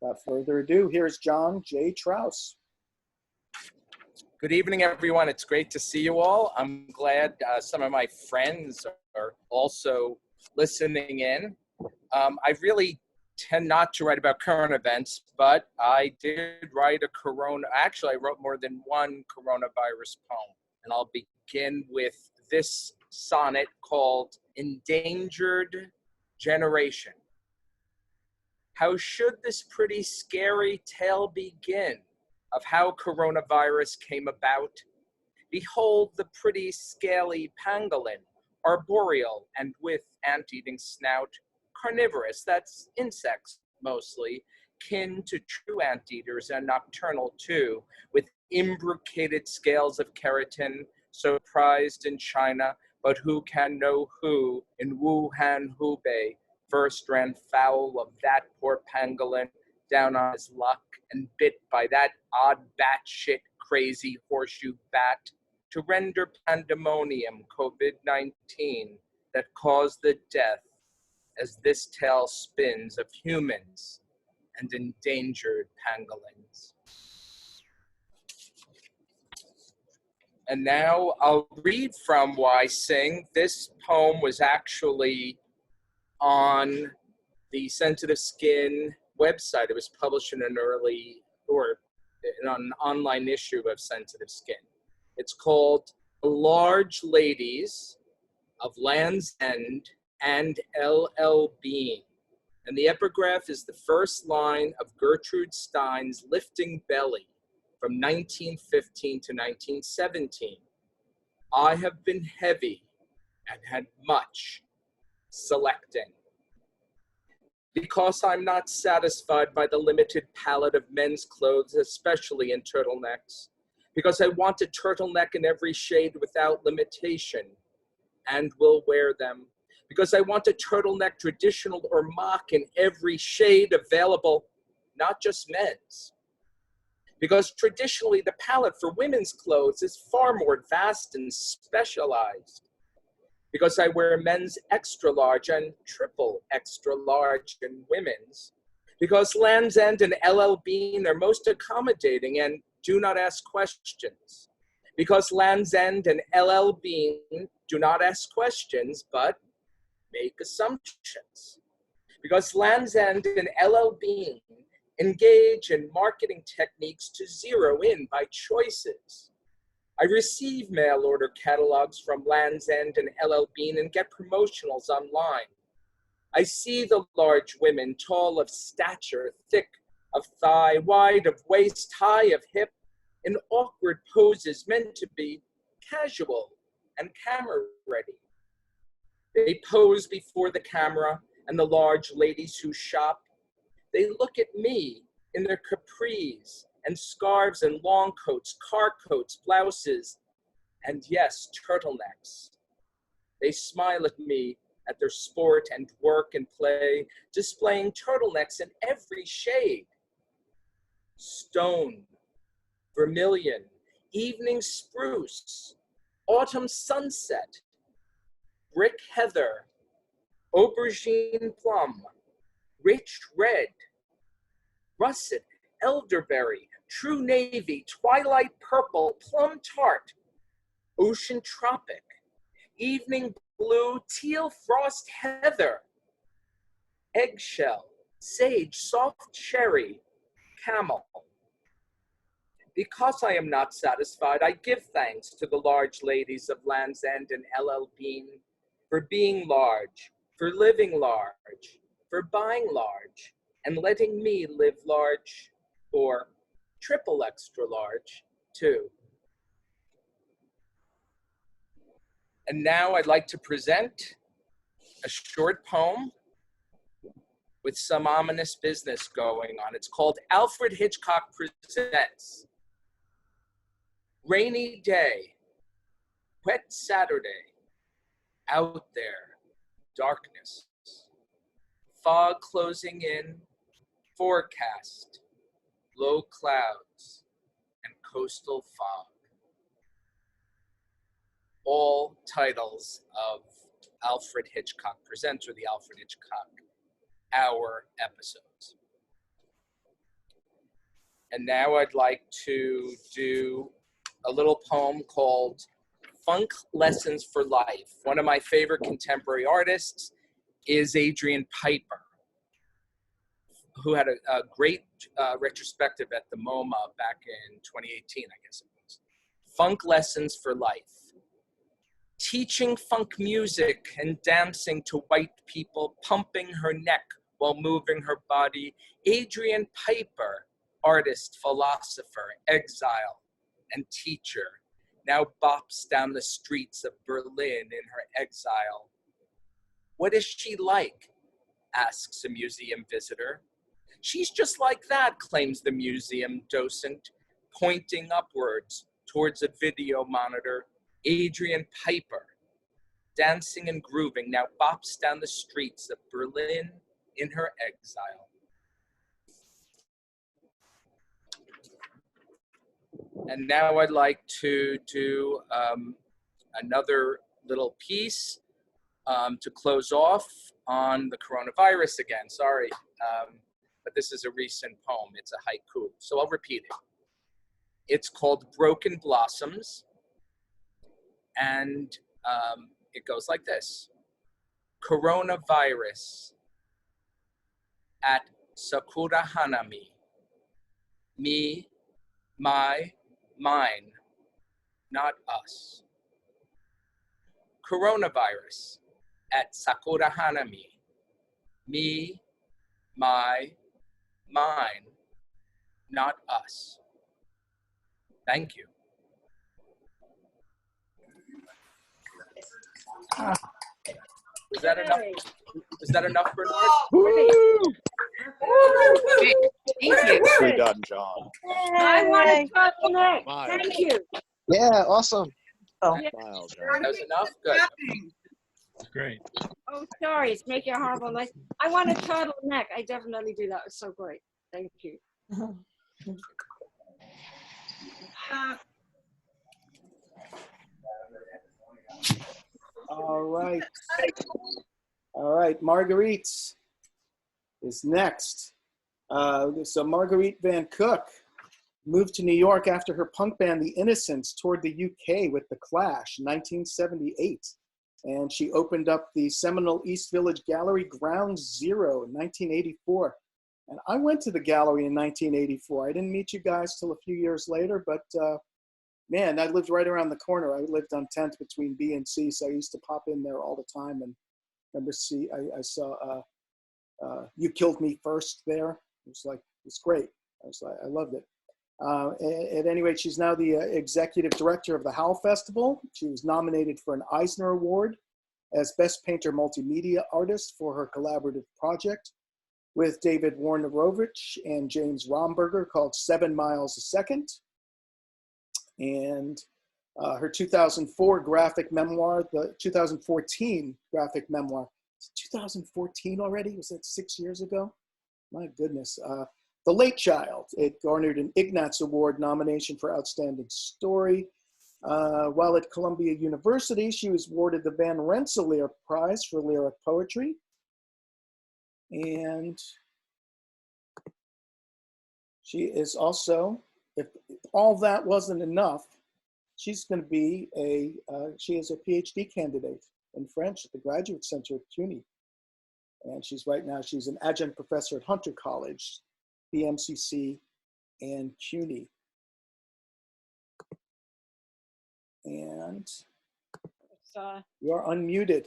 Without further ado, here's John J. Trause. Good evening, everyone. It's great to see you all. I'm glad some of my friends are also listening in. I really tend not to write about current events, but I did write I wrote more than one coronavirus poem. And I'll begin with this sonnet called Endangered Generation. How should this pretty scary tale begin of how coronavirus came about? Behold the pretty scaly pangolin, arboreal and with ant-eating snout, carnivorous, that's insects mostly, kin to true anteaters and nocturnal too, with imbricated scales of keratin, so prized in China, but who can know who in Wuhan, Hubei, first ran foul of that poor pangolin down on his luck and bit by that odd batshit crazy horseshoe bat to render pandemonium COVID-19 that caused the death, as this tale spins, of humans and endangered pangolins. And now I'll read from Why Sing. This poem was actually on the Sensitive Skin website. It was published in an online issue of Sensitive Skin. It's called The Large Ladies of Land's End and L.L. Bean. And the epigraph is the first line of Gertrude Stein's Lifting Belly from 1915 to 1917. I have been heavy and had much selecting. Because I'm not satisfied by the limited palette of men's clothes, especially in turtlenecks. Because I want a turtleneck in every shade without limitation, and will wear them. Because I want a turtleneck traditional or mock in every shade available, not just men's. Because traditionally the palette for women's clothes is far more vast and specialized. Because I wear men's extra large and triple extra large in women's. Because Land's End and LL Bean are most accommodating and do not ask questions. Because Land's End and LL Bean do not ask questions, but make assumptions. Because Land's End and LL Bean engage in marketing techniques to zero in by choices. I receive mail order catalogs from Land's End and LL Bean and get promotionals online. I see the large women, tall of stature, thick of thigh, wide of waist, high of hip, in awkward poses meant to be casual and camera ready. They pose before the camera, and the large ladies who shop, they look at me in their capris and scarves and long coats, car coats, blouses, and yes, turtlenecks. They smile at me at their sport and work and play, displaying turtlenecks in every shade. Stone, vermilion, evening spruce, autumn sunset, brick heather, aubergine plum, rich red, russet, elderberry, true navy, twilight purple, plum tart, ocean tropic, evening blue, teal frost heather, eggshell, sage, soft cherry, camel. Because I am not satisfied, I give thanks to the large ladies of Land's End and LL Bean for being large, for living large, for buying large, and letting me live large, or triple extra large, too. And now I'd like to present a short poem with some ominous business going on. It's called Alfred Hitchcock Presents. Rainy day, wet Saturday, out there, darkness, fog closing in, forecast, low clouds, and coastal fog. All titles of Alfred Hitchcock Presents, or the Alfred Hitchcock Hour episodes. And now I'd like to do a little poem called Funk Lessons for Life. One of my favorite contemporary artists is Adrian Piper, who had a great retrospective at the MoMA back in 2018, I guess it was. Funk Lessons for Life. Teaching funk music and dancing to white people, pumping her neck while moving her body, Adrian Piper, artist, philosopher, exile, and teacher, now bops down the streets of Berlin in her exile. What is she like? Asks a museum visitor. She's just like that, claims the museum docent, pointing upwards towards a video monitor. Adrian Piper, dancing and grooving, now bops down the streets of Berlin in her exile. And now I'd like to do another little piece to close off on the coronavirus again. Sorry, but this is a recent poem. It's a haiku, so I'll repeat it. It's called Broken Blossoms, and it goes like this. Coronavirus at Sakura Hanami. Me, my, mine, not us. Coronavirus at Sakura Hanami. Me, my, mine, not us. Thank you. Is that enough? Is that enough, Bernard? Thank you. Nicely done, John. I want to talk next. Thank you. Yeah, awesome. Oh. Smile, John. That was enough? Good. Great. Oh, sorry, it's making a horrible noise. I want a turtleneck. I definitely do that. It's so great. Thank you. All right. All right, Marguerite is next. So Marguerite Van Cook moved to New York after her punk band, The Innocents, toured the UK with The Clash in 1978. And she opened up the seminal East Village Gallery Ground Zero in 1984. And I went to the gallery in 1984. I didn't meet you guys till a few years later, but man, I lived right around the corner. I lived on 10th between B and C, so I used to pop in there all the time. And remember, I saw You Killed Me First there. It was like, it's great. I loved it. At any rate, she's now the executive director of the Howl Festival. She was nominated for an Eisner Award as Best Painter Multimedia Artist for her collaborative project with David Warnerovich and James Romberger called 7 Miles a Second. And her 2004 graphic memoir, the 2014 graphic memoir. 2014 already? Was that 6 years ago? My goodness. The Late Child. It garnered an Ignatz Award nomination for Outstanding Story. While at Columbia University, she was awarded the Van Rensselaer Prize for Lyric Poetry. And she is also, if all that wasn't enough, she's going to be she is a PhD candidate in French at the Graduate Center at CUNY. And she's an adjunct professor at Hunter College, BMCC, and CUNY. And you're unmuted.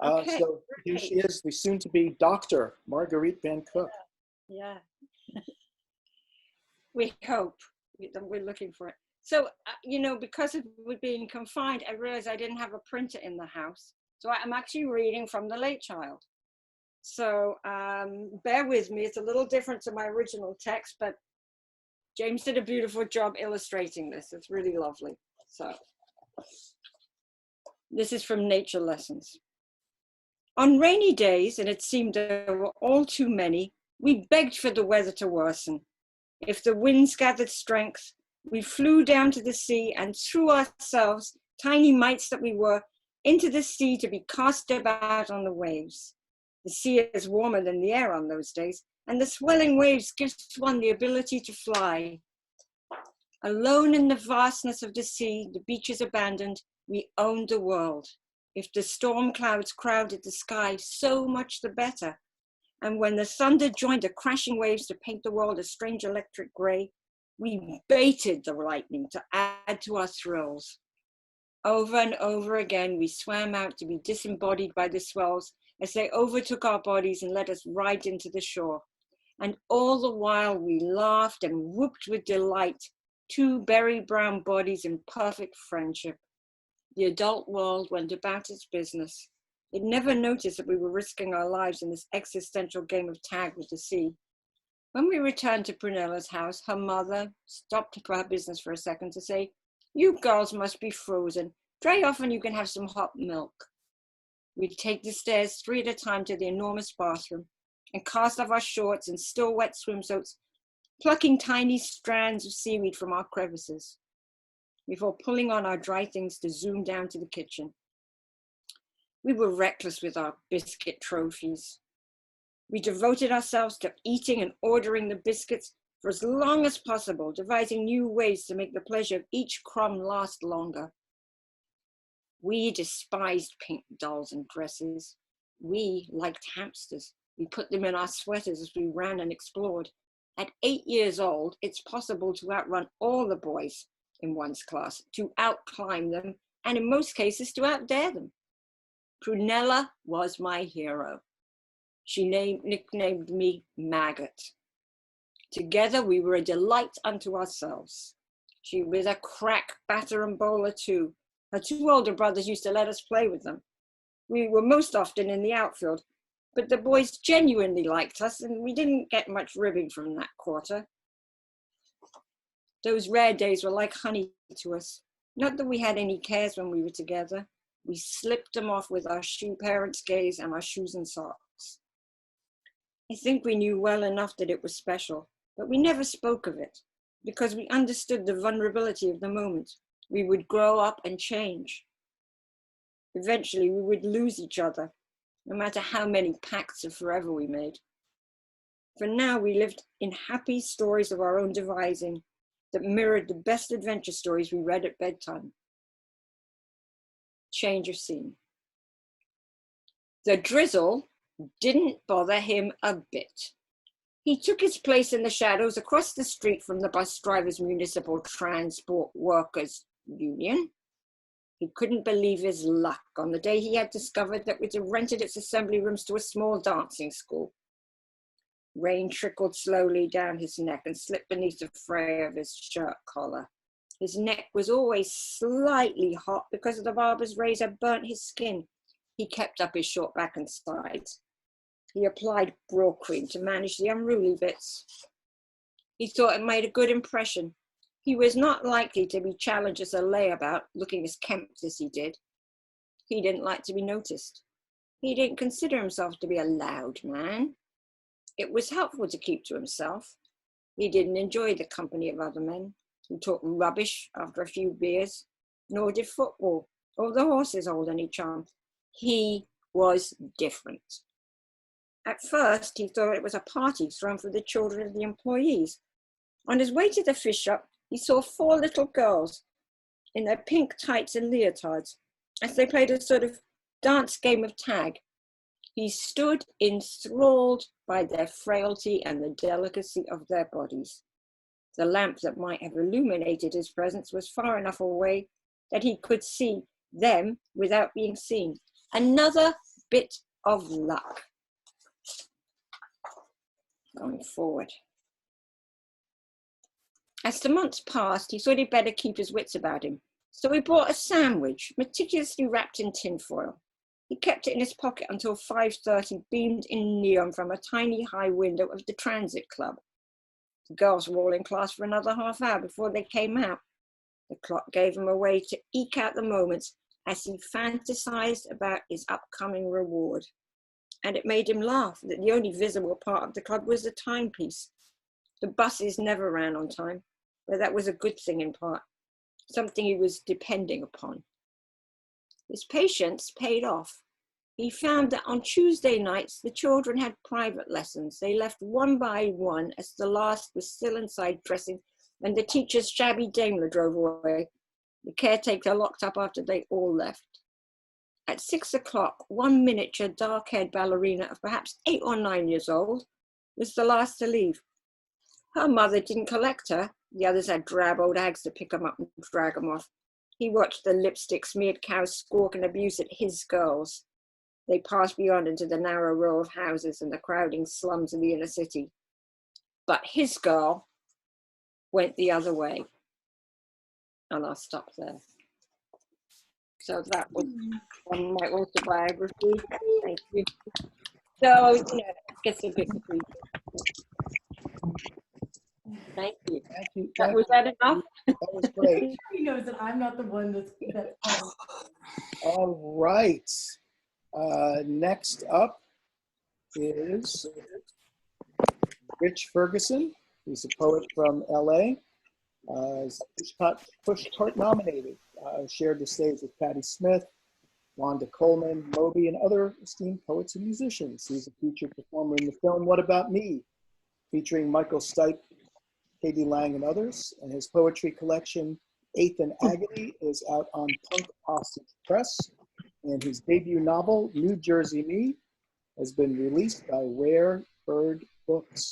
Okay, So here she is, the soon-to-be Dr. Marguerite Van Cook. Yeah. We hope. We're looking for it. So, because of being confined, I realized I didn't have a printer in the house. So I'm actually reading from The Late Child. So bear with me. It's a little different to my original text, but James did a beautiful job illustrating this. It's really lovely. So this is from Nature Lessons. On rainy days, and it seemed there were all too many, we begged for the weather to worsen. If the winds gathered strength, we flew down to the sea and threw ourselves, tiny mites that we were, into the sea to be cast about on the waves. The sea is warmer than the air on those days, and the swelling waves gives one the ability to fly. Alone in the vastness of the sea, the beaches abandoned, we owned the world. If the storm clouds crowded the sky, so much the better. And when the thunder joined the crashing waves to paint the world a strange electric gray, we baited the lightning to add to our thrills. Over and over again, we swam out to be disembodied by the swells as they overtook our bodies and let us ride into the shore. And all the while we laughed and whooped with delight, two berry brown bodies in perfect friendship. The adult world went about its business. It never noticed that we were risking our lives in this existential game of tag with the sea. When we returned to Brunella's house, her mother stopped her business for a second to say, "You girls must be frozen. Dry off and you can have some hot milk." We'd take the stairs 3 at a time to the enormous bathroom and cast off our shorts and still wet swimsuits, plucking tiny strands of seaweed from our crevices, before pulling on our dry things to zoom down to the kitchen. We were reckless with our biscuit trophies. We devoted ourselves to eating and ordering the biscuits for as long as possible, devising new ways to make the pleasure of each crumb last longer. We despised pink dolls and dresses. We liked hamsters. We put them in our sweaters as we ran and explored. At 8 years old, it's possible to outrun all the boys in one's class, to outclimb them, and in most cases to outdare them. Prunella was my hero. She nicknamed me Maggot. Together we were a delight unto ourselves. She was a crack batter and bowler too. Her 2 older brothers used to let us play with them. We were most often in the outfield, but the boys genuinely liked us and we didn't get much ribbing from that quarter. Those rare days were like honey to us. Not that we had any cares when we were together. We slipped them off with our parents' gaze and our shoes and socks. I think we knew well enough that it was special, but we never spoke of it because we understood the vulnerability of the moment. We would grow up and change. Eventually, we would lose each other, no matter how many pacts of forever we made. For now, we lived in happy stories of our own devising that mirrored the best adventure stories we read at bedtime. Change of scene. The drizzle didn't bother him a bit. He took his place in the shadows across the street from the Bus Drivers Municipal Transport Workers Union. He couldn't believe his luck on the day he had discovered that it had rented its assembly rooms to a small dancing school. Rain trickled slowly down his neck and slipped beneath the fray of his shirt collar. His neck was always slightly hot because the barber's razor burnt his skin. He kept up his short back and sides. He applied brow cream to manage the unruly bits. He thought it made a good impression. He was not likely to be challenged as a layabout, looking as kempt as he did. He didn't like to be noticed. He didn't consider himself to be a loud man. It was helpful to keep to himself. He didn't enjoy the company of other men who talked rubbish after a few beers, nor did football or the horses hold any charm. He was different. At first, he thought it was a party thrown for the children of the employees. On his way to the fish shop, he saw 4 little girls in their pink tights and leotards as they played a sort of dance game of tag. He stood enthralled by their frailty and the delicacy of their bodies. The lamp that might have illuminated his presence was far enough away that he could see them without being seen. Another bit of luck going forward. As the months passed, he thought he'd better keep his wits about him. So he bought a sandwich, meticulously wrapped in tinfoil. He kept it in his pocket until 5:30 beamed in neon from a tiny high window of the transit club. The girls were all in class for another half hour before they came out. The clock gave him a way to eke out the moments as he fantasized about his upcoming reward. And it made him laugh that the only visible part of the club was the timepiece. The buses never ran on time, but that was a good thing in part, something he was depending upon. His patience paid off. He found that on Tuesday nights, the children had private lessons. They left one by one as the last was still inside dressing and the teacher's shabby Daimler drove away. The caretaker locked up after they all left. At 6 o'clock, one miniature dark-haired ballerina of perhaps 8 or 9 years old was the last to leave. Her mother didn't collect her. The others had drab old hags to pick them up and drag them off. He watched the lipstick-smeared cows squawk and abuse at his girls. They passed beyond into the narrow row of houses and the crowding slums of the inner city. But his girl went the other way. And I'll stop there. So that was on my autobiography. Thank you. So, it gets a bit creepy. Thank you. Thank you. Was that enough? That was great. He knows that I'm not the one that's All right. Next up is Rich Ferguson. He's a poet from LA. Pushcart nominated. Shared the stage with Patti Smith, Wanda Coleman, Moby, and other esteemed poets and musicians. He's a featured performer in the film What About Me, featuring Michael Stipe, Katie Lang, and others. And his poetry collection, Eighth and Agony, is out on Punk Hostage Press. And his debut novel, New Jersey Me, has been released by Rare Bird Books.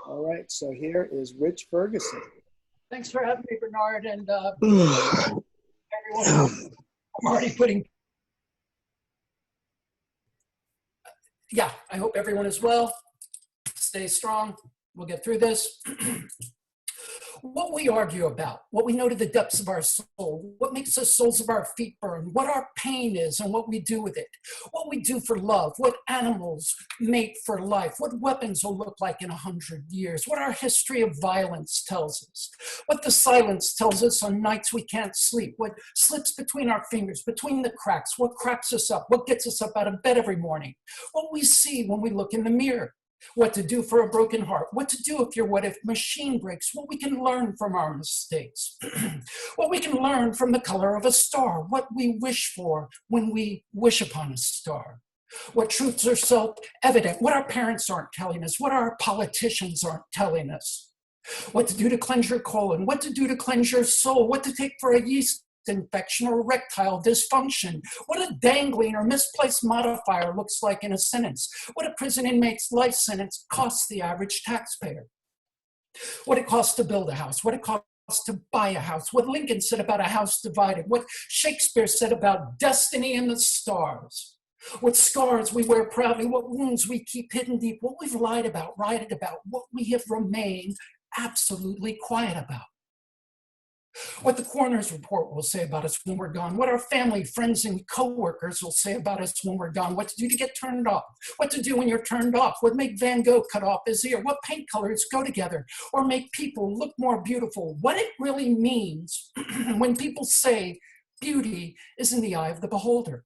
All right, so here is Rich Ferguson. Thanks for having me, Bernard, and everyone. I'm already putting. Yeah, I hope everyone is well. Stay strong. We'll get through this. What we argue about, what we know to the depths of our soul, what makes the soles of our feet burn, what our pain is and what we do with it, what we do for love, what animals mate for life, what weapons will look like in 100 years, what our history of violence tells us, what the silence tells us on nights we can't sleep, what slips between our fingers, between the cracks, what cracks us up, what gets us up out of bed every morning, what we see when we look in the mirror. What to do for a broken heart, what to do if your what if machine breaks, what we can learn from our mistakes, what we can learn from the color of a star, what we wish for when we wish upon a star, what truths are self-evident, what our parents aren't telling us, what our politicians aren't telling us, what to do to cleanse your colon, what to do to cleanse your soul, what to take for a yeast infection or erectile dysfunction, what a dangling or misplaced modifier looks like in a sentence, what a prison inmate's life sentence costs the average taxpayer, what it costs to build a house, what it costs to buy a house, what Lincoln said about a house divided, what Shakespeare said about destiny and the stars, what scars we wear proudly, what wounds we keep hidden deep, what we've lied about, written about, what we have remained absolutely quiet about. What the coroner's report will say about us when we're gone, what our family, friends, and coworkers will say about us when we're gone, what to do to get turned off, what to do when you're turned off, what make Van Gogh cut off his ear, what paint colors go together or make people look more beautiful, what it really means when people say beauty is in the eye of the beholder.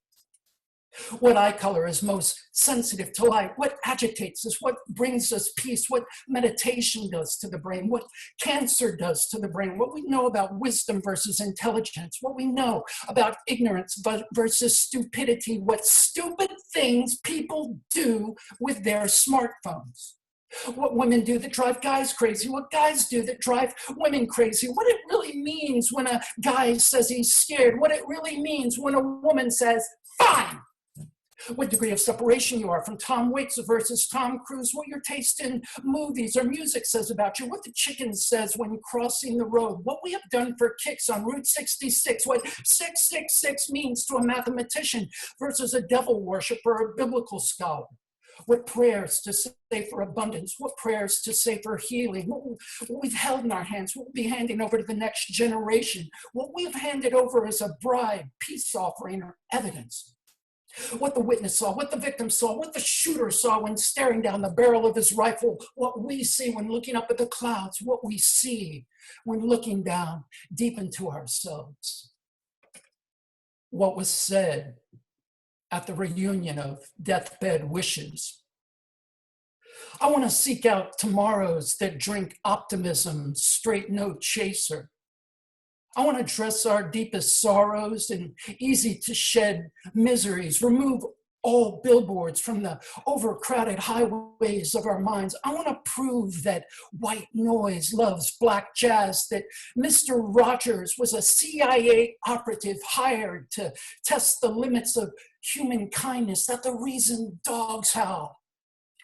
What eye color is most sensitive to light, what agitates us, what brings us peace, what meditation does to the brain, what cancer does to the brain, what we know about wisdom versus intelligence, what we know about ignorance versus stupidity, what stupid things people do with their smartphones. What women do that drive guys crazy, what guys do that drive women crazy, what it really means when a guy says he's scared, what it really means when a woman says, fine. What degree of separation you are from Tom Waits versus Tom Cruise, what your taste in movies or music says about you, what the chicken says when crossing the road, what we have done for kicks on Route 66, what 666 means to a mathematician versus a devil worshiper or a biblical scholar, what prayers to say for abundance, what prayers to say for healing, what we've held in our hands, what we'll be handing over to the next generation, what we've handed over as a bribe, peace offering, or evidence. What the witness saw, what the victim saw, what the shooter saw when staring down the barrel of his rifle, what we see when looking up at the clouds, what we see when looking down deep into ourselves. What was said at the reunion of deathbed wishes. I want to seek out tomorrows that drink optimism, straight no chaser. I want to address our deepest sorrows and easy to shed miseries, remove all billboards from the overcrowded highways of our minds. I want to prove that white noise loves black jazz, that Mr. Rogers was a CIA operative hired to test the limits of human kindness, that the reason dogs howl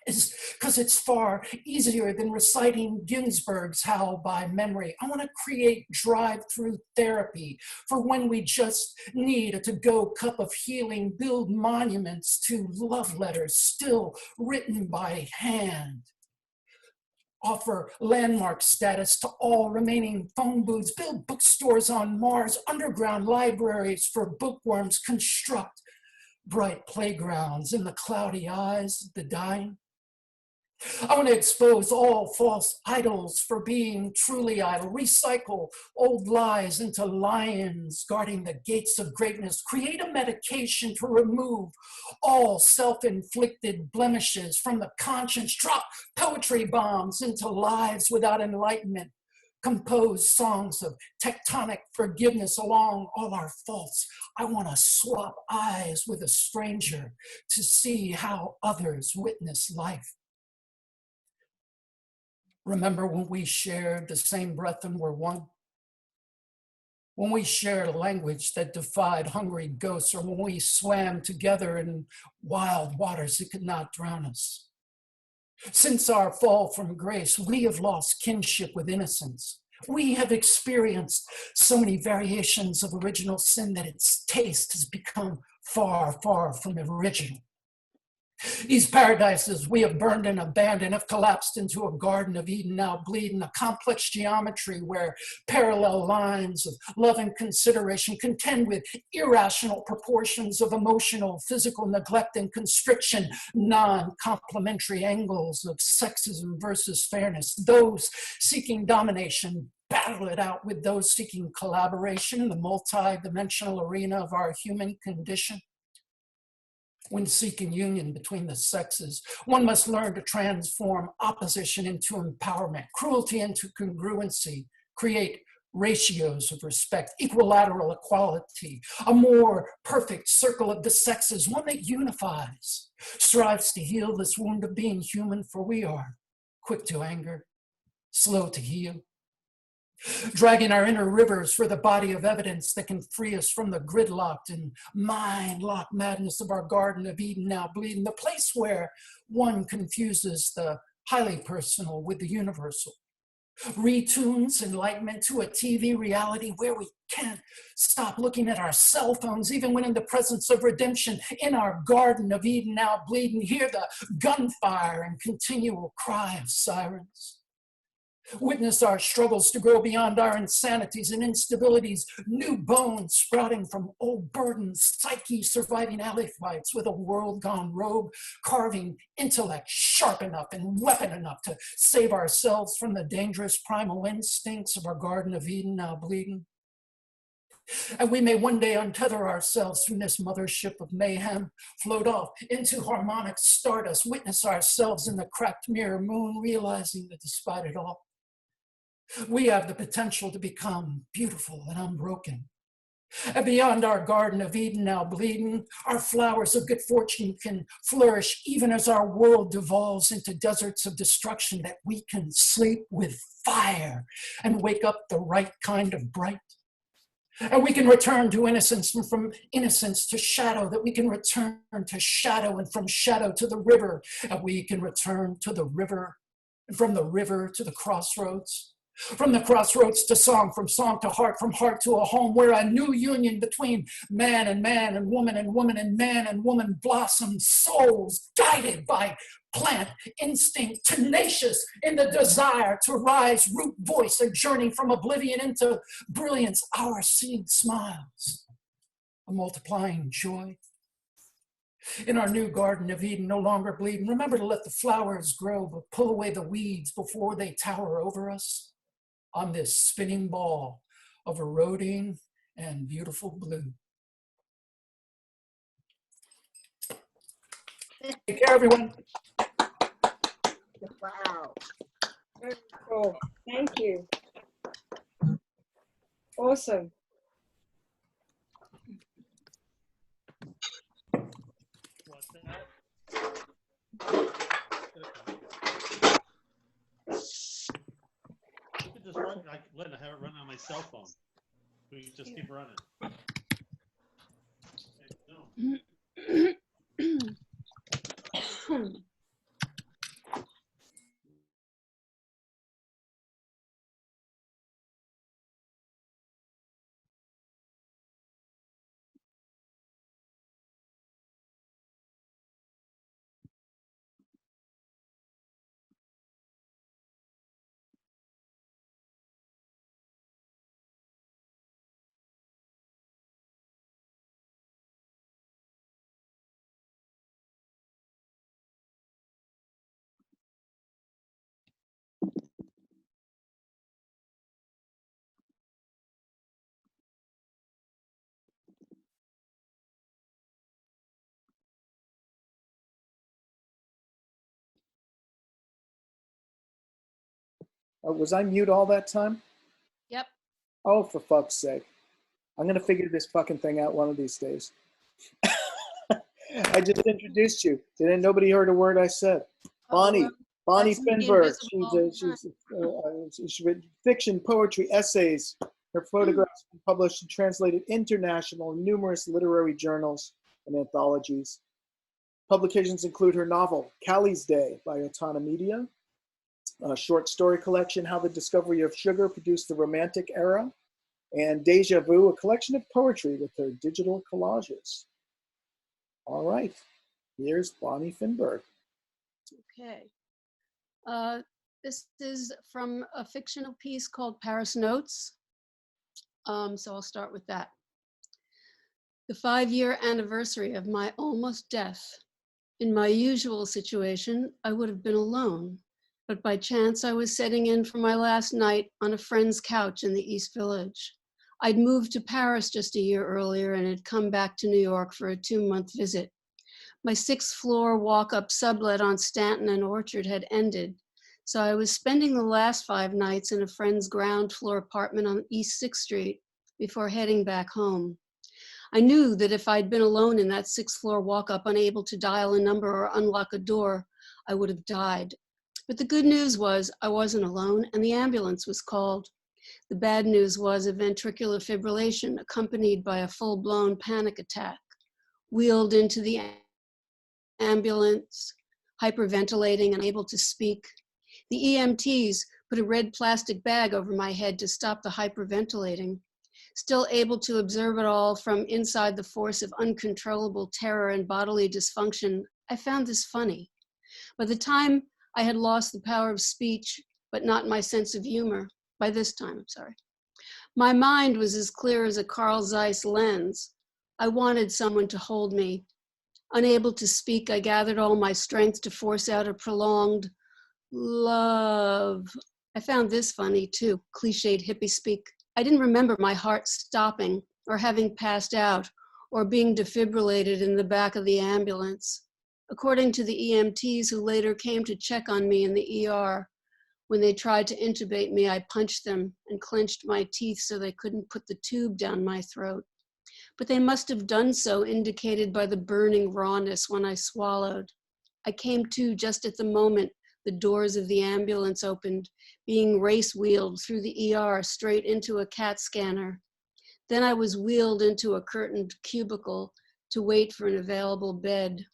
is because it's far easier than reciting Ginsberg's Howl by memory. I want to create drive-through therapy for when we just need a to-go cup of healing, build monuments to love letters still written by hand, offer landmark status to all remaining phone booths, build bookstores on Mars, underground libraries for bookworms, construct bright playgrounds in the cloudy eyes of the dying. I want to expose all false idols for being truly idle, recycle old lies into lions guarding the gates of greatness, create a medication to remove all self-inflicted blemishes from the conscience, drop poetry bombs into lives without enlightenment, compose songs of tectonic forgiveness along all our faults. I want to swap eyes with a stranger to see how others witness life. Remember when we shared the same breath and were one? When we shared a language that defied hungry ghosts, or when we swam together in wild waters that could not drown us. Since our fall from grace, we have lost kinship with innocence. We have experienced so many variations of original sin that its taste has become far, far from original. These paradises we have burned and abandoned have collapsed into a Garden of Eden, now bleeding, a complex geometry where parallel lines of love and consideration contend with irrational proportions of emotional, physical neglect and constriction, non-complementary angles of sexism versus fairness. Those seeking domination battle it out with those seeking collaboration in the multi-dimensional arena of our human condition. When seeking union between the sexes, one must learn to transform opposition into empowerment, cruelty into congruency, create ratios of respect, equilateral equality, a more perfect circle of the sexes, one that unifies, strives to heal this wound of being human, for we are quick to anger, slow to heal, dragging our inner rivers for the body of evidence that can free us from the gridlocked and mind-locked madness of our Garden of Eden, now bleeding, the place where one confuses the highly personal with the universal, retunes enlightenment to a TV reality where we can't stop looking at our cell phones, even when in the presence of redemption, in our Garden of Eden, now bleeding, hear the gunfire and continual cry of sirens. Witness our struggles to grow beyond our insanities and instabilities, new bones sprouting from old burdens, psyche surviving alley fights with a world gone rogue, carving intellect sharp enough and weapon enough to save ourselves from the dangerous primal instincts of our Garden of Eden, now bleeding. And we may one day untether ourselves from this mothership of mayhem, float off into harmonic stardust, witness ourselves in the cracked mirror moon, realizing that despite it all, we have the potential to become beautiful and unbroken. And beyond our Garden of Eden, now bleeding, our flowers of good fortune can flourish even as our world devolves into deserts of destruction, that we can sleep with fire and wake up the right kind of bright. And we can return to innocence, and from innocence to shadow, that we can return to shadow, and from shadow to the river, and we can return to the river, and from the river to the crossroads. From the crossroads to song, from song to heart, from heart to a home where a new union between man and woman and man and woman blossoms, souls guided by plant instinct, tenacious in the desire to rise, root voice, a journey from oblivion into brilliance. Our seed smiles, a multiplying joy. In our new Garden of Eden, no longer bleeding, remember to let the flowers grow, but pull away the weeds before they tower over us on this spinning ball of eroding and beautiful blue. Take care, everyone. Wow. Very cool. Thank you. Awesome. What's I let it have it run on my cell phone. We can just keep running. No. Was I mute all that time? Yep. Oh, for fuck's sake. I'm going to figure this fucking thing out one of these days. I just introduced you. Didn't nobody heard a word I said? Bonny. Bonny That's me Finberg. invisible. She's written fiction, poetry, essays. Her photographs have been published and translated international in numerous literary journals and anthologies. Publications include her novel, Callie's Day by Otana Media, a short story collection, How the Discovery of Sugar Produced the Romantic Era, and Deja Vu, a collection of poetry with her digital collages. All right, here's Bonny Finberg. Okay. This is from a fictional piece called Paris Notes. So I'll start with that. The 5-year anniversary of my almost death. In my usual situation, I would have been alone, but by chance I was setting in for my last night on a friend's couch in the East Village. I'd moved to Paris just a year earlier and had come back to New York for a 2-month visit. My 6th floor walk-up sublet on Stanton and Orchard had ended, so I was spending the last 5 nights in a friend's ground floor apartment on East 6th Street before heading back home. I knew that if I'd been alone in that 6th floor walk-up, unable to dial a number or unlock a door, I would have died. But the good news was I wasn't alone and the ambulance was called. The bad news was a ventricular fibrillation accompanied by a full-blown panic attack. Wheeled into the ambulance, hyperventilating and unable to speak. The EMTs put a red plastic bag over my head to stop the hyperventilating. Still able to observe it all from inside the force of uncontrollable terror and bodily dysfunction, I found this funny. By the time I had lost the power of speech, but not my sense of humor, by this time, I'm sorry. My mind was as clear as a Carl Zeiss lens. I wanted someone to hold me. Unable to speak, I gathered all my strength to force out a prolonged love. I found this funny too, cliched hippie speak. I didn't remember my heart stopping or having passed out or being defibrillated in the back of the ambulance. According to the EMTs who later came to check on me in the ER, when they tried to intubate me, I punched them and clenched my teeth so they couldn't put the tube down my throat. But they must have done so, indicated by the burning rawness when I swallowed. I came to just at the moment the doors of the ambulance opened, being race-wheeled through the ER straight into a CAT scanner. Then I was wheeled into a curtained cubicle to wait for an available bed.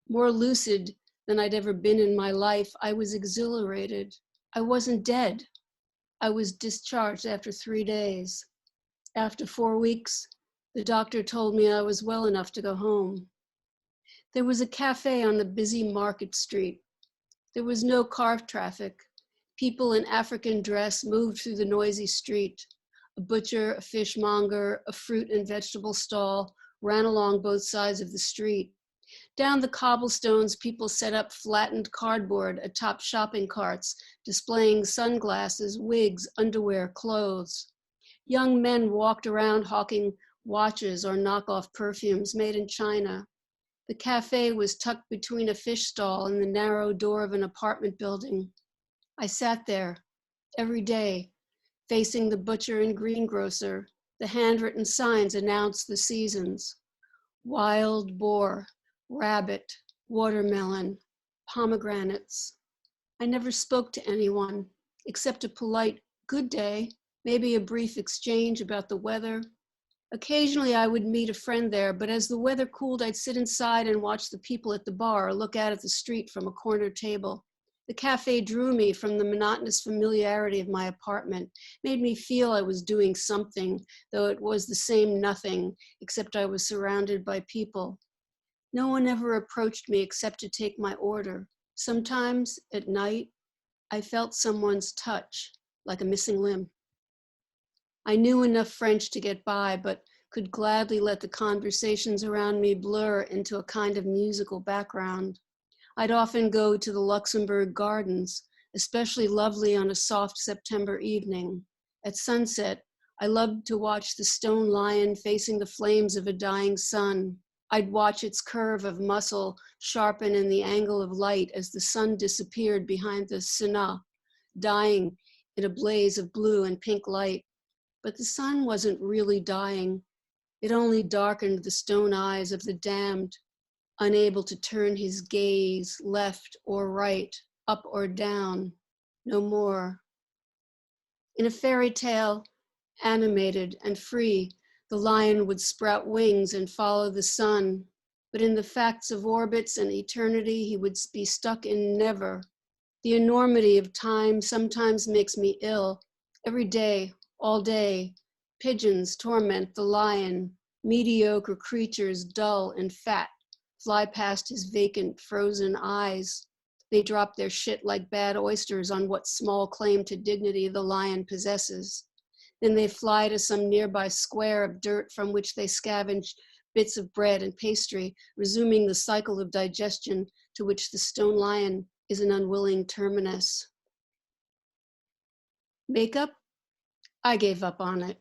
More lucid than I'd ever been in my life, I was exhilarated. I wasn't dead. I was discharged after 3 days. After 4 weeks, the doctor told me I was well enough to go home. There was a cafe on the busy market street. There was no car traffic. People in African dress moved through the noisy street. A butcher, a fishmonger, a fruit and vegetable stall ran along both sides of the street. Down the cobblestones, people set up flattened cardboard atop shopping carts, displaying sunglasses, wigs, underwear, clothes. Young men walked around hawking watches or knockoff perfumes made in China. The cafe was tucked between a fish stall and the narrow door of an apartment building. I sat there every day, facing the butcher and greengrocer. The handwritten signs announced the seasons: wild boar, rabbit, watermelon, pomegranates. I never spoke to anyone except a polite good day, maybe a brief exchange about the weather. Occasionally I would meet a friend there, but as the weather cooled, I'd sit inside and watch the people at the bar or look out at the street from a corner table. The cafe drew me from the monotonous familiarity of my apartment, made me feel I was doing something, though it was the same nothing, except I was surrounded by people. No one ever approached me except to take my order. Sometimes, at night, I felt someone's touch, like a missing limb. I knew enough French to get by, but could gladly let the conversations around me blur into a kind of musical background. I'd often go to the Luxembourg Gardens, especially lovely on a soft September evening. At sunset, I loved to watch the stone lion facing the flames of a dying sun. I'd watch its curve of muscle sharpen in the angle of light as the sun disappeared behind the Sénat, dying in a blaze of blue and pink light. But the sun wasn't really dying. It only darkened the stone eyes of the damned, unable to turn his gaze left or right, up or down, no more. In a fairy tale, animated and free, the lion would sprout wings and follow the sun, but in the facts of orbits and eternity, he would be stuck in never. The enormity of time sometimes makes me ill. Every day, all day, pigeons torment the lion, mediocre creatures, dull and fat, fly past his vacant, frozen eyes. They drop their shit like bad oysters on what small claim to dignity the lion possesses. Then they fly to some nearby square of dirt from which they scavenge bits of bread and pastry, resuming the cycle of digestion to which the stone lion is an unwilling terminus. Makeup? I gave up on it.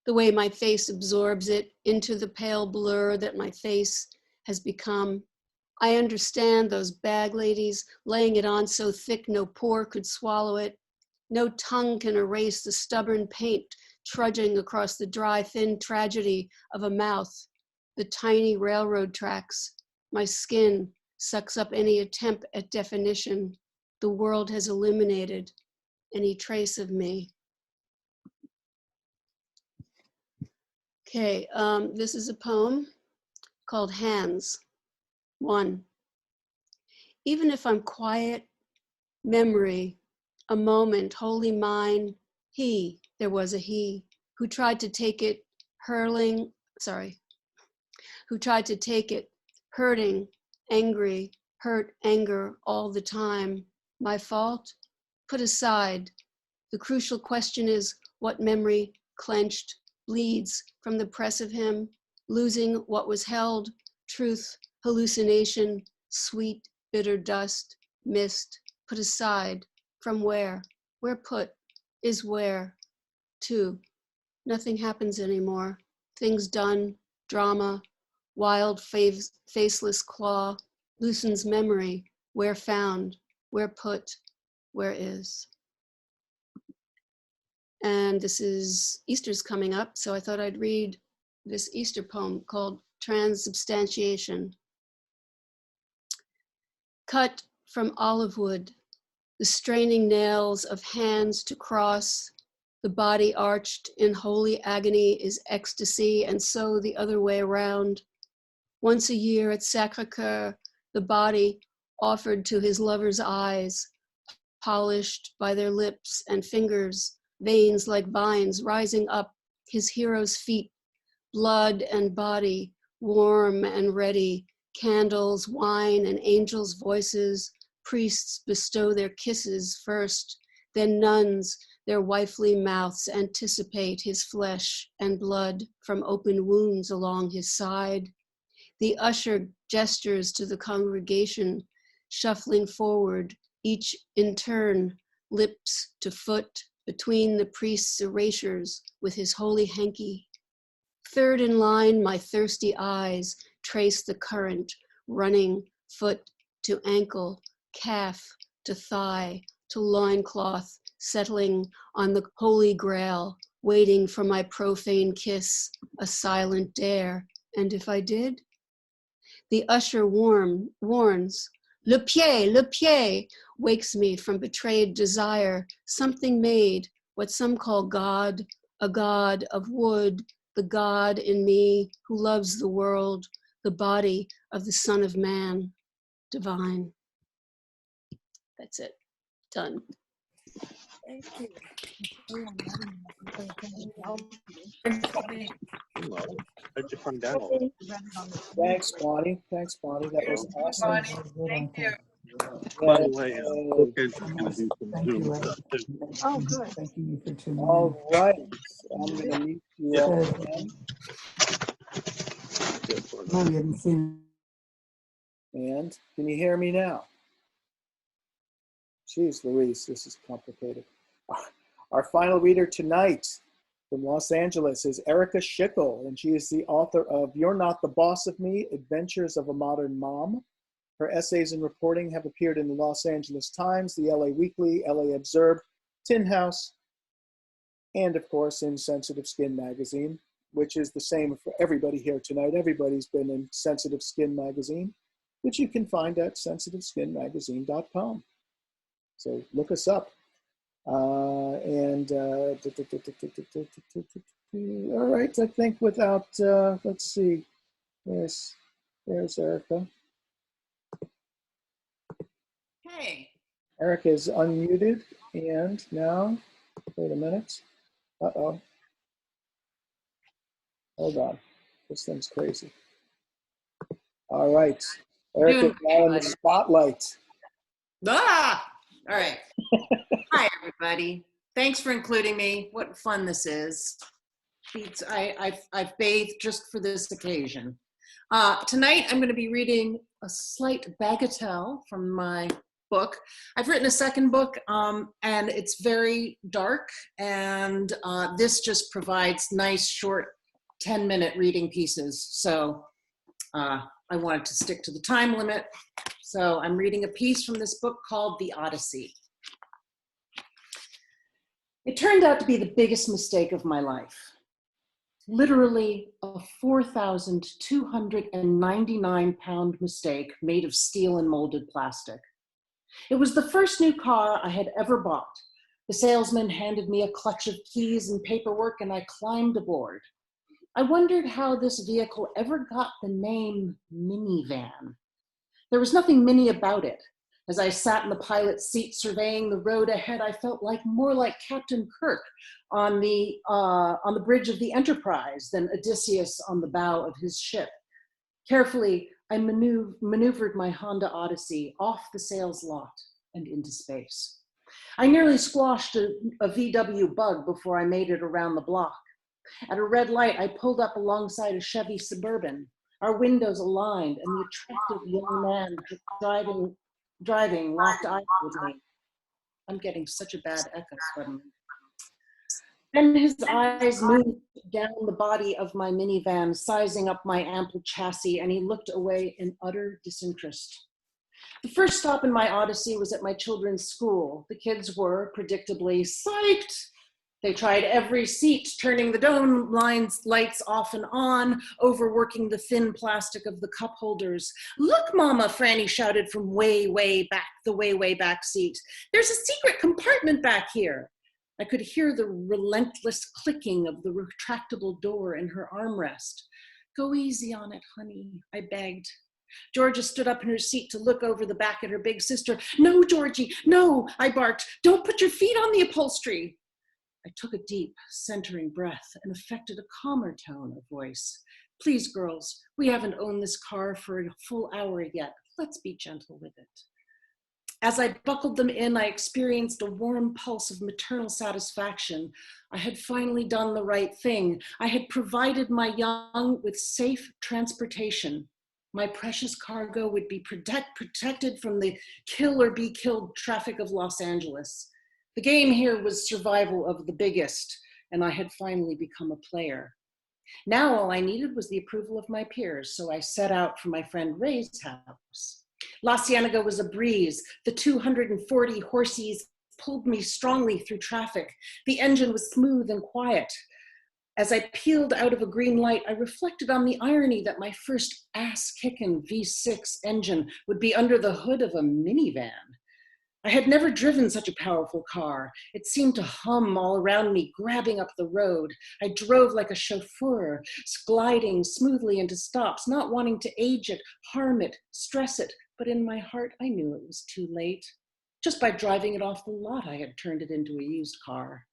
The way my face absorbs it into the pale blur that my face has become. I understand those bag ladies laying it on so thick no pore could swallow it. No tongue can erase the stubborn paint trudging across the dry, thin tragedy of a mouth, the tiny railroad tracks. My skin sucks up any attempt at definition. The world has eliminated any trace of me. Okay, this is a poem called Hands. 1. Even if I'm quiet, memory, a moment wholly mine, there was a he, who tried to take it, hurting, angry, hurt, anger all the time. My fault? Put aside. The crucial question is what memory, clenched, bleeds from the press of him, losing what was held, truth, hallucination, sweet, bitter dust, mist, put aside. From where? Where put? Is where? 2. Nothing happens anymore. Things done, drama, wild, faceless claw, loosens memory. Where found? Where put? Where is? And this is, Easter's coming up, so I thought I'd read this Easter poem called Transubstantiation. Cut from olive wood, the straining nails of hands to cross, the body arched in holy agony is ecstasy, and so the other way around. Once a year at Sacré-Cœur, the body offered to his lover's eyes, polished by their lips and fingers, veins like vines rising up his hero's feet, blood and body, warm and ready, candles, wine, and angels' voices. Priests bestow their kisses first, then nuns, their wifely mouths anticipate his flesh and blood from open wounds along his side. The usher gestures to the congregation, shuffling forward, each in turn, lips to foot, between the priest's erasures with his holy hanky. Third in line, my thirsty eyes trace the current, running foot to ankle, calf to thigh, to loincloth, settling on the holy grail, waiting for my profane kiss, a silent dare. And if I did? The usher warns, le pied, wakes me from betrayed desire, something made, what some call God, a God of wood, the God in me who loves the world, the body of the Son of Man, divine. That's it. Done. Thank you. How'd you come down? Thanks, Bonnie. Thanks, Bonnie. That was awesome. Thank you. By the way, Andrew's gonna do some Thank Zoom you. stuff too. Oh, good. Thank you for tuning in. All right. I'm going to mute you all again. No, you hadn't seen. And can you hear me now? Jeez Louise, this is complicated. Our final reader tonight from Los Angeles is Erika Schickel, and she is the author of You're Not the Boss of Me, Adventures of a Modern Mom. Her essays and reporting have appeared in the Los Angeles Times, the LA Weekly, LA Observer, Tin House, and of course in Sensitive Skin magazine, which is the same for everybody here tonight. Everybody's been in Sensitive Skin magazine, which you can find at sensitiveskinmagazine.com. So look us up. All right, I think without, let's see, there's Erika. Hey. Erika is unmuted, and now, wait a minute. Uh-oh. Hold on, this thing's crazy. All right, Erika's now in the spotlight. Ah! All right. Hi, everybody. Thanks for including me. What fun this is. I've bathed just for this occasion. Tonight, I'm going to be reading a slight bagatelle from my book. I've written a second book, and it's very dark, and this just provides nice, short, 10-minute reading pieces. So I wanted to stick to the time limit. So I'm reading a piece from this book called The Odyssey. It turned out to be the biggest mistake of my life. Literally a 4,299-pound mistake made of steel and molded plastic. It was the first new car I had ever bought. The salesman handed me a clutch of keys and paperwork, and I climbed aboard. I wondered how this vehicle ever got the name minivan. There was nothing mini about it. As I sat in the pilot's seat surveying the road ahead, I felt more like Captain Kirk on the bridge of the Enterprise than Odysseus on the bow of his ship. Carefully, I maneuvered my Honda Odyssey off the sales lot and into space. I nearly squashed a VW Bug before I made it around the block. At a red light, I pulled up alongside a Chevy Suburban. Our windows aligned, and the attractive young man driving locked eyes with me. I'm getting such a bad echo suddenly. Then his eyes moved down the body of my minivan, sizing up my ample chassis, and he looked away in utter disinterest. The first stop in my Odyssey was at my children's school. The kids were, predictably, psyched. They tried every seat, turning the dome lights off and on, overworking the thin plastic of the cup holders. "Look, Mama," Franny shouted from way back, the way back seat. "There's a secret compartment back here." I could hear the relentless clicking of the retractable door in her armrest. "Go easy on it, honey," I begged. Georgia stood up in her seat to look over the back at her big sister. "No, Georgie, no," I barked. "Don't put your feet on the upholstery." I took a deep, centering breath and affected a calmer tone of voice. "Please, girls, we haven't owned this car for a full hour yet. Let's be gentle with it." As I buckled them in, I experienced a warm pulse of maternal satisfaction. I had finally done the right thing. I had provided my young with safe transportation. My precious cargo would be protected from the kill or be killed traffic of Los Angeles. The game here was survival of the biggest, and I had finally become a player. Now all I needed was the approval of my peers, so I set out for my friend Ray's house. La Cienega was a breeze. The 240 horses pulled me strongly through traffic. The engine was smooth and quiet. As I peeled out of a green light, I reflected on the irony that my first ass-kicking V6 engine would be under the hood of a minivan. I had never driven such a powerful car. It seemed to hum all around me, grabbing up the road. I drove like a chauffeur, gliding smoothly into stops, not wanting to age it, harm it, stress it. But in my heart, I knew it was too late. Just by driving it off the lot, I had turned it into a used car.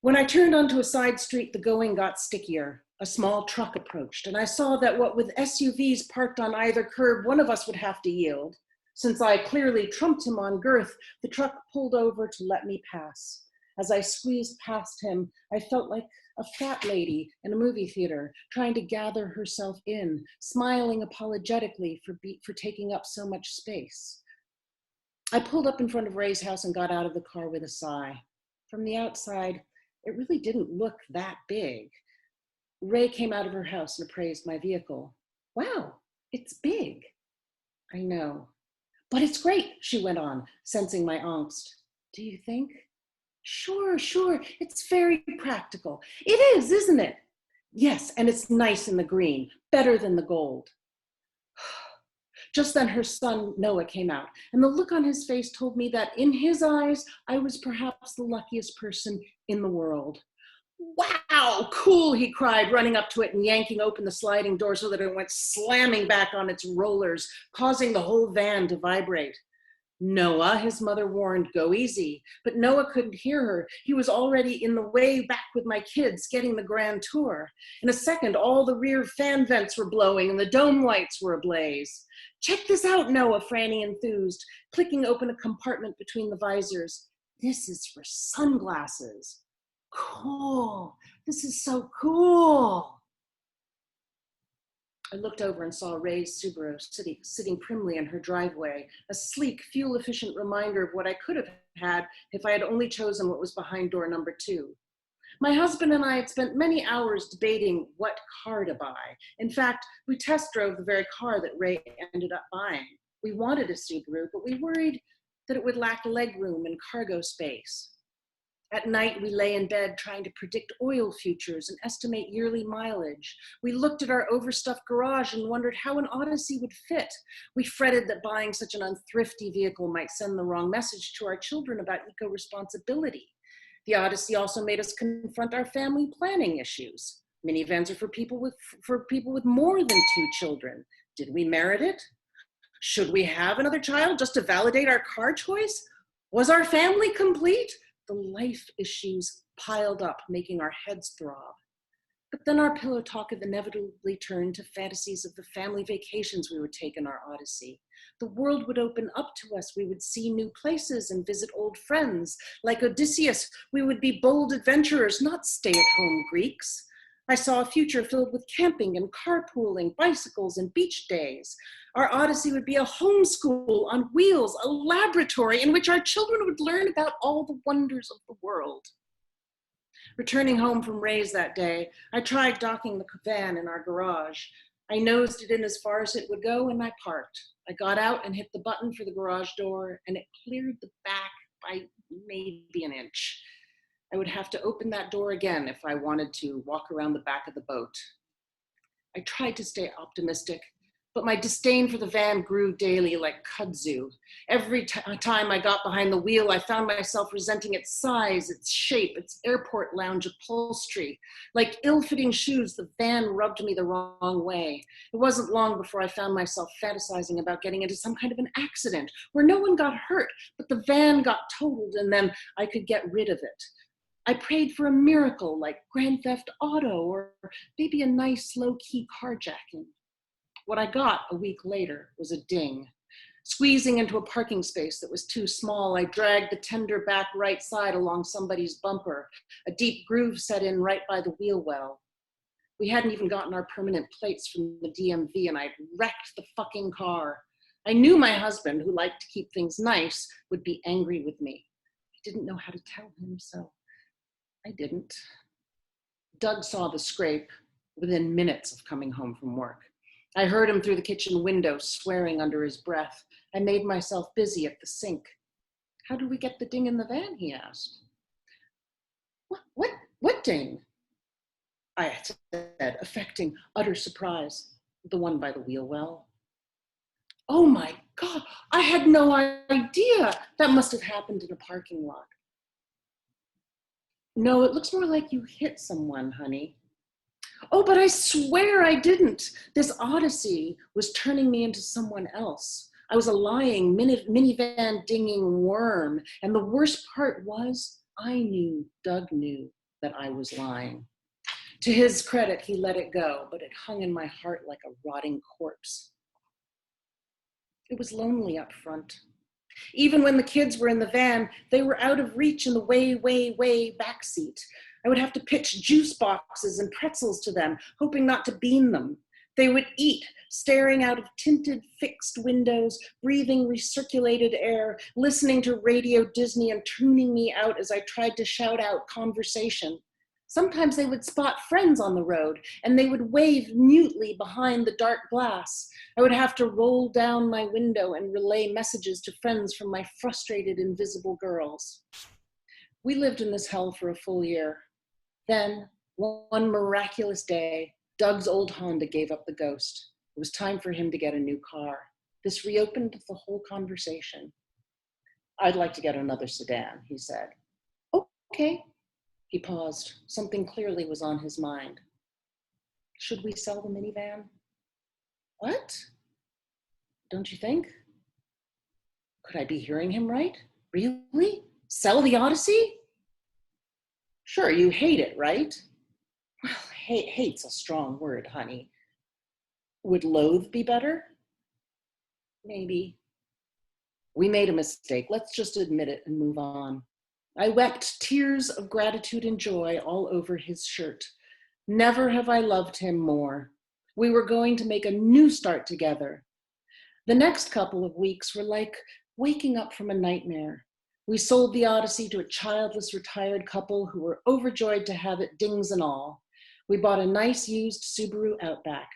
When I turned onto a side street, the going got stickier. A small truck approached, and I saw that what with SUVs parked on either curb, one of us would have to yield. Since I clearly trumped him on girth, the truck pulled over to let me pass. As I squeezed past him, I felt like a fat lady in a movie theater trying to gather herself in, smiling apologetically for taking up so much space. I pulled up in front of Ray's house and got out of the car with a sigh. From the outside, it really didn't look that big. Ray came out of her house and appraised my vehicle. Wow, it's big. I know. But it's great, she went on, sensing my angst. Do you think? Sure, it's very practical. It is, isn't it? Yes, and it's nice in the green, better than the gold. Just then her son, Noah, came out, and the look on his face told me that in his eyes, I was perhaps the luckiest person in the world. Wow, cool, he cried, running up to it and yanking open the sliding door so that it went slamming back on its rollers, causing the whole van to vibrate. Noah, his mother warned, go easy, but Noah couldn't hear her. He was already in the way back with my kids, getting the grand tour. In a second, all the rear fan vents were blowing and the dome lights were ablaze. Check this out, Noah, Franny enthused, clicking open a compartment between the visors. This is for sunglasses. Cool, this is so cool. I looked over and saw Ray's Subaru sitting primly in her driveway, a sleek, fuel-efficient reminder of what I could have had if I had only chosen what was behind door number 2. My husband and I had spent many hours debating what car to buy. In fact, we test drove the very car that Ray ended up buying. We wanted a Subaru, but we worried that it would lack legroom and cargo space. At night, we lay in bed trying to predict oil futures and estimate yearly mileage. We looked at our overstuffed garage and wondered how an Odyssey would fit. We fretted that buying such an unthrifty vehicle might send the wrong message to our children about eco-responsibility. The Odyssey also made us confront our family planning issues. Minivans are for people with more than 2 children. Did we merit it? Should we have another child just to validate our car choice? Was our family complete? The life issues piled up, making our heads throb. But then our pillow talk inevitably turned to fantasies of the family vacations we would take in our Odyssey. The world would open up to us. We would see new places and visit old friends. Like Odysseus, we would be bold adventurers, not stay-at-home Greeks. I saw a future filled with camping and carpooling, bicycles and beach days. Our Odyssey would be a homeschool on wheels, a laboratory in which our children would learn about all the wonders of the world. Returning home from Ray's that day, I tried docking the van in our garage. I nosed it in as far as it would go and I parked. I got out and hit the button for the garage door and it cleared the back by maybe an inch. I would have to open that door again if I wanted to walk around the back of the boat. I tried to stay optimistic, but my disdain for the van grew daily like kudzu. Every time I got behind the wheel, I found myself resenting its size, its shape, its airport lounge upholstery. Like ill-fitting shoes, the van rubbed me the wrong way. It wasn't long before I found myself fantasizing about getting into some kind of an accident where no one got hurt, but the van got totaled and then I could get rid of it. I prayed for a miracle like Grand Theft Auto or maybe a nice low-key carjacking. What I got a week later was a ding. Squeezing into a parking space that was too small, I dragged the tender back right side along somebody's bumper. A deep groove set in right by the wheel well. We hadn't even gotten our permanent plates from the DMV and I'd wrecked the fucking car. I knew my husband, who liked to keep things nice, would be angry with me. I didn't know how to tell him, so I didn't. Doug saw the scrape within minutes of coming home from work. I heard him through the kitchen window, swearing under his breath. I made myself busy at the sink. How do we get the ding in the van, he asked. What ding? I said, affecting utter surprise. The one by the wheel well. Oh my God, I had no idea. That must have happened in a parking lot. No, it looks more like you hit someone, honey. Oh, but I swear I didn't. This odyssey was turning me into someone else. I was a lying minivan dinging worm. And the worst part was Doug knew that I was lying. To his credit, he let it go, but it hung in my heart like a rotting corpse. It was lonely up front. Even when the kids were in the van, they were out of reach in the way back seat. I would have to pitch juice boxes and pretzels to them, hoping not to bean them. They would eat, staring out of tinted, fixed windows, breathing recirculated air, listening to Radio Disney and tuning me out as I tried to shout out conversation. Sometimes they would spot friends on the road, and they would wave mutely behind the dark glass. I would have to roll down my window and relay messages to friends from my frustrated invisible girls. We lived in this hell for a full year. Then, one miraculous day, Doug's old Honda gave up the ghost. It was time for him to get a new car. This reopened the whole conversation. I'd like to get another sedan, he said. Okay. He paused. Something clearly was on his mind. Should we sell the minivan? What? Don't you think? Could I be hearing him right? Really? Sell the Odyssey? Sure, you hate it, right? Well, hate's a strong word, honey. Would loathe be better? Maybe. We made a mistake. Let's just admit it and move on. I wept tears of gratitude and joy all over his shirt. Never have I loved him more. We were going to make a new start together. The next couple of weeks were like waking up from a nightmare. We sold the Odyssey to a childless retired couple who were overjoyed to have it, dings and all. We bought a nice used Subaru Outback.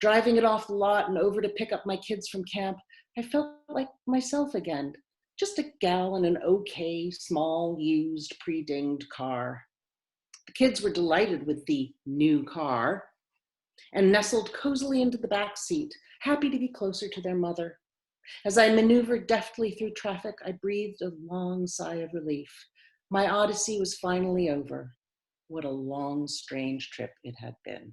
Driving it off the lot and over to pick up my kids from camp, I felt like myself again. Just a gal in an okay, small, used, pre-dinged car. The kids were delighted with the new car and nestled cozily into the back seat, happy to be closer to their mother. As I maneuvered deftly through traffic, I breathed a long sigh of relief. My Odyssey was finally over. What a long, strange trip it had been.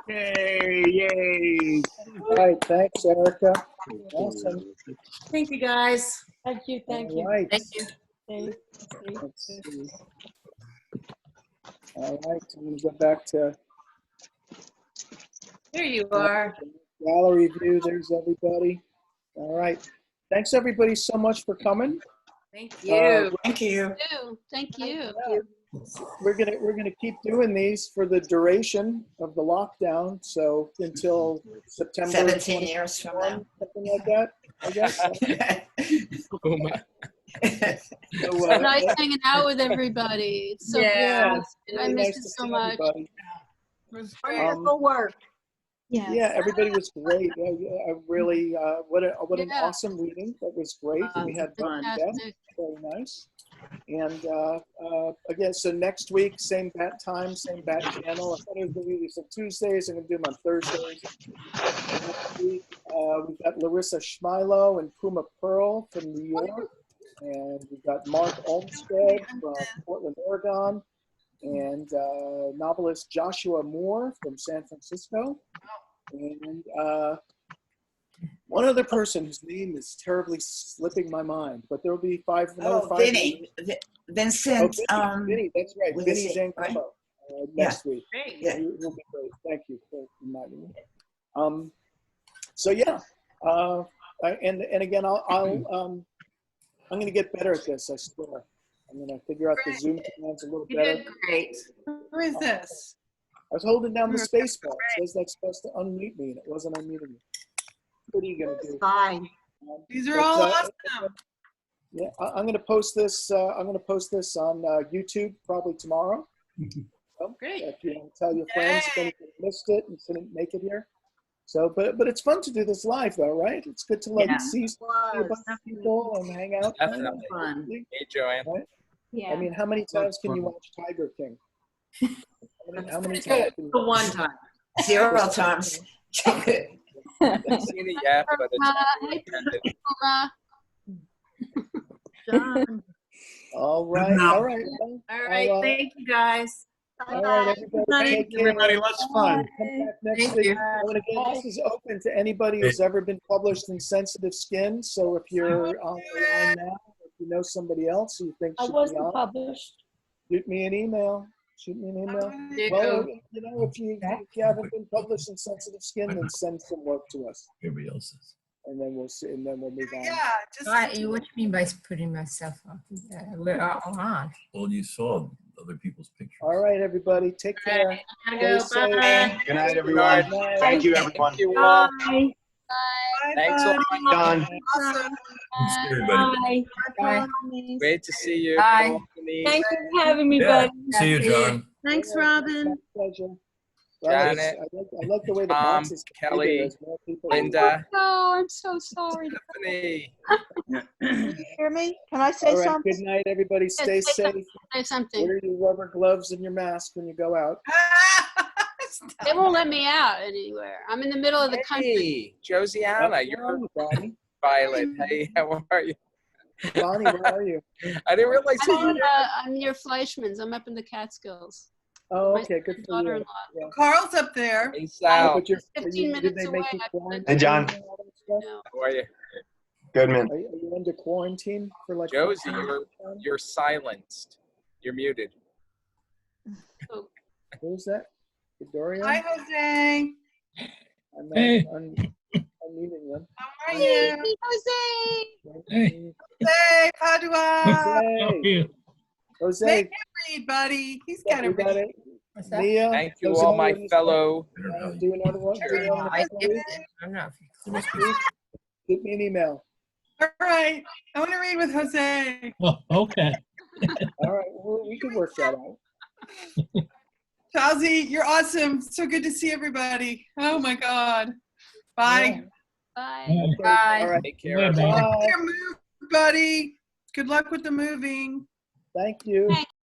Yay, yay. All right, thanks, Erika. Awesome. Thank you, guys. Thank you, thank you. All right. Thank you. Let's see. All right, I'm going to go back to There you are. gallery view. There's everybody. All right. Thanks, everybody, so much for coming. Thank Thank you. Thank you. We're gonna keep doing these for the duration of the lockdown, so until September 17 years from now. something like that, I guess. Oh my. So, It's nice hanging out with everybody. It's so Yeah. good. really I nice missed to it so see much. everybody. Wonderful work. Yeah. Yeah, everybody was great. I really, what an Yeah. awesome reading. That was great. We had fun. Fantastic. Very nice. And again, so next week, same bat time, same bat channel. I thought I was going to do these on Tuesdays. I'm going to do them on Thursdays. Next week, we've got Larissa Schmilo and Puma Pearl from New York. And we've got Mark Olmsted from Portland, Oregon. And novelist Joshua Moore from San Francisco. And one other person whose name is terribly slipping my mind, but there will be another five. Vinny. Vincent. Vinny, that's right. with Vinny a Z, right? Zancomo next week. Yeah. He'll be great. Thank you for reminding me. So yeah, and again, I'm going to get better at this. I swear. I'm going to figure out the Zoom commands a little You better. did great. Who is this? I was holding down the space bar. It says that's supposed to unmute me, and it wasn't unmuting me. What are you going to do? Fine. These are all awesome. Yeah, I'm going to post this. I'm going to post this on YouTube probably tomorrow. So, Great. if you want to tell your friends if anybody missed it and couldn't make it here. So, but it's fun to do this live though, right? It's good to like see a bunch of people and hang out. Definitely. Fun. Hey, Joanne. Right? Yeah. I mean, how many times can you watch Tiger King? How many times can you The one time. 0 times. Haven't seen it yet, but it's Hey, Laura. John. All right. enough. All right. All right, thank you guys. All right, everybody. Take care. Everybody, lots of fun. Come back next Thank week. you. Oh, and again, this is open to anybody who's ever been published in Sensitive Skin. So if you're on the line now, if you know somebody else who you think I should be wasn't on, published. shoot me an email. Shoot me an email. Well, you know, if you haven't been published in Sensitive Skin, then send some work to us, Everybody else's. and then we'll see, and then we'll move on. Yeah, just. What do you mean by putting myself on? We're all on. Well, you saw other people's pictures. All right, everybody. Take care. Gotta go. Stay safe. Bye. Good night, everyone. Bye. Thank you, everyone. Thank you all. Bye. Thanks a lot. Done. Awesome. See everybody. Bye. Great to see you. Bye. Bonny, Thanks for having me, Yeah. buddy. See you, John. Thanks, My Robin. pleasure. Janet, I like the way the Tom, boxes Kelly, as more people. Linda, Oh, I'm so sorry. Stephanie. Hear me? Can I say All right. something? Good night, everybody. Stay say safe. Say something. Wear your rubber gloves and your mask when you go out. They won't let me out anywhere. I'm in the middle of the country. Hey, Josiana, Where you're are you, Bonnie? Violet. Hey, how are you? Bonnie, where are you? I didn't realize I'm, you on, I'm near Fleischman's. I'm up in the Catskills. Oh, My okay. Good for you. daughter-in-law. Yeah. Carl's up there. Hey, Sal. But you're, 15 did minutes they away. make you I quarantine? Hey, John. and all that stuff? No. How are you? Good, man. Are you under quarantine for like? Josie, 14 days? you're silenced. You're muted. Who's that? Dorian? Hi, Jose. I'm Hey. meeting them. How are you? Jose! Hey. Hey, Padua. Jose. Jose. Make him read, buddy. He's got to We got read. it. What's that? Mia. Thank you Jose, all, my what is fellow. that? Do another one. Do another one I next week. don't know. Give me an email. All right. I want to read with Jose. Oh, okay. All right. Well, we can work that out. Chelsea, you're awesome. So good to see everybody. Oh, my God. Bye. Bye. Okay. Bye. All right. Take care. Bye, everyone. bye. Bye. Your move, buddy. Good luck with the moving. Thank you.